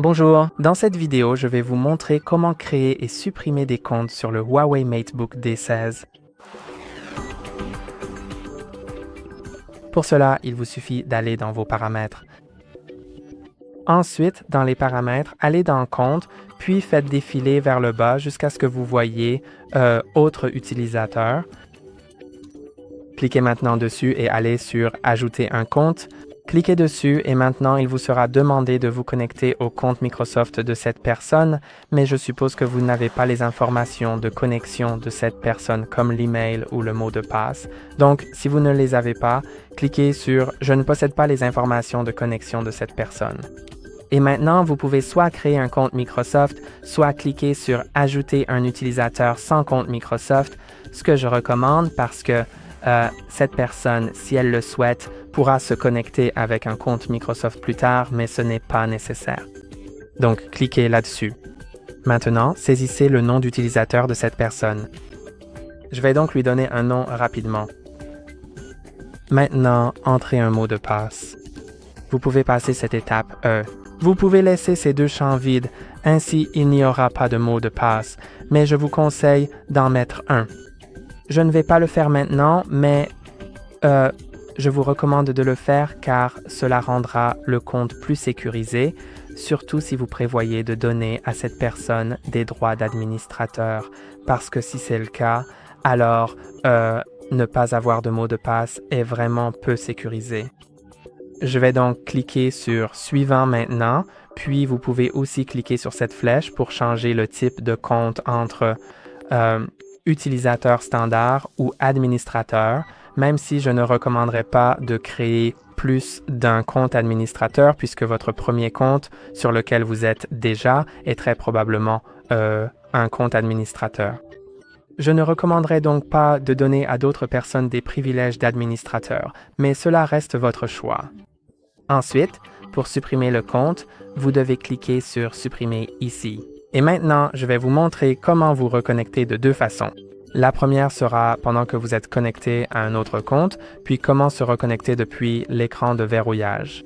Bonjour, dans cette vidéo, je vais vous montrer comment créer et supprimer des comptes sur le Huawei MateBook D16. Pour cela, il vous suffit d'aller dans vos paramètres. Ensuite, dans les paramètres, allez dans Compte, puis faites défiler vers le bas jusqu'à ce que vous voyez Autres utilisateurs. Cliquez maintenant dessus et allez sur Ajouter un compte. Cliquez dessus et maintenant il vous sera demandé de vous connecter au compte Microsoft de cette personne, mais je suppose que vous n'avez pas les informations de connexion de cette personne comme l'email ou le mot de passe. Donc, si vous ne les avez pas, cliquez sur « Je ne possède pas les informations de connexion de cette personne ». Et maintenant, vous pouvez soit créer un compte Microsoft, soit cliquer sur « Ajouter un utilisateur sans compte Microsoft », ce que je recommande parce que cette personne, si elle le souhaite, pourra se connecter avec un compte Microsoft plus tard, mais ce n'est pas nécessaire. Donc, cliquez là-dessus. Maintenant, saisissez le nom d'utilisateur de cette personne. Je vais donc lui donner un nom rapidement. Maintenant, entrez un mot de passe. Vous pouvez passer cette étape Vous pouvez laisser ces deux champs vides, ainsi il n'y aura pas de mot de passe, mais je vous conseille d'en mettre un. Je ne vais pas le faire maintenant, mais je vous recommande de le faire car cela rendra le compte plus sécurisé, surtout si vous prévoyez de donner à cette personne des droits d'administrateur, parce que si c'est le cas, alors ne pas avoir de mot de passe est vraiment peu sécurisé. Je vais donc cliquer sur « Suivant » maintenant, puis vous pouvez aussi cliquer sur cette flèche pour changer le type de compte entre utilisateur standard ou administrateur, même si je ne recommanderais pas de créer plus d'un compte administrateur puisque votre premier compte sur lequel vous êtes déjà est très probablement un compte administrateur. Je ne recommanderais donc pas de donner à d'autres personnes des privilèges d'administrateur, mais cela reste votre choix. Ensuite, pour supprimer le compte, vous devez cliquer sur « Supprimer » ici. Et maintenant, je vais vous montrer comment vous reconnecter de deux façons. La première sera pendant que vous êtes connecté à un autre compte, puis comment se reconnecter depuis l'écran de verrouillage.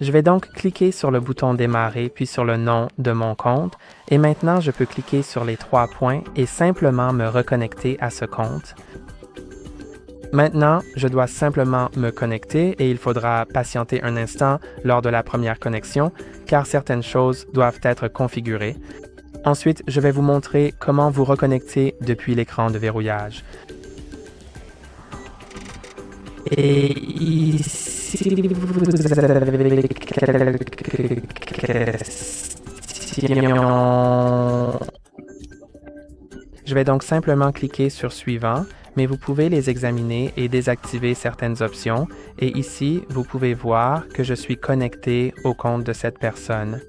Je vais donc cliquer sur le bouton « Démarrer » puis sur le nom de mon compte, et maintenant je peux cliquer sur les trois points et simplement me reconnecter à ce compte. Maintenant, je dois simplement me connecter et il faudra patienter un instant lors de la première connexion, car certaines choses doivent être configurées. Ensuite, je vais vous montrer comment vous reconnecter depuis l'écran de verrouillage. Et ici, vous avez quelques questions. Je vais donc simplement cliquer sur « Suivant », mais vous pouvez les examiner et désactiver certaines options. Et ici, vous pouvez voir que je suis connecté au compte de cette personne.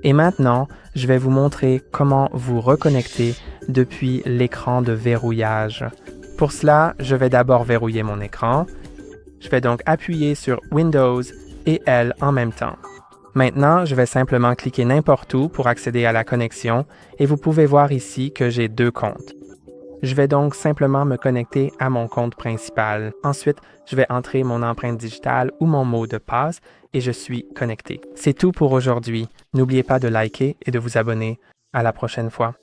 Et maintenant, je vais vous montrer comment vous reconnecter depuis l'écran de verrouillage. Pour cela, je vais d'abord verrouiller mon écran. Je vais donc appuyer sur Windows et L en même temps. Maintenant, je vais simplement cliquer n'importe où pour accéder à la connexion et vous pouvez voir ici que j'ai deux comptes. Je vais donc simplement me connecter à mon compte principal. Ensuite, je vais entrer mon empreinte digitale ou mon mot de passe et je suis connecté. C'est tout pour aujourd'hui. N'oubliez pas de liker et de vous abonner. À la prochaine fois.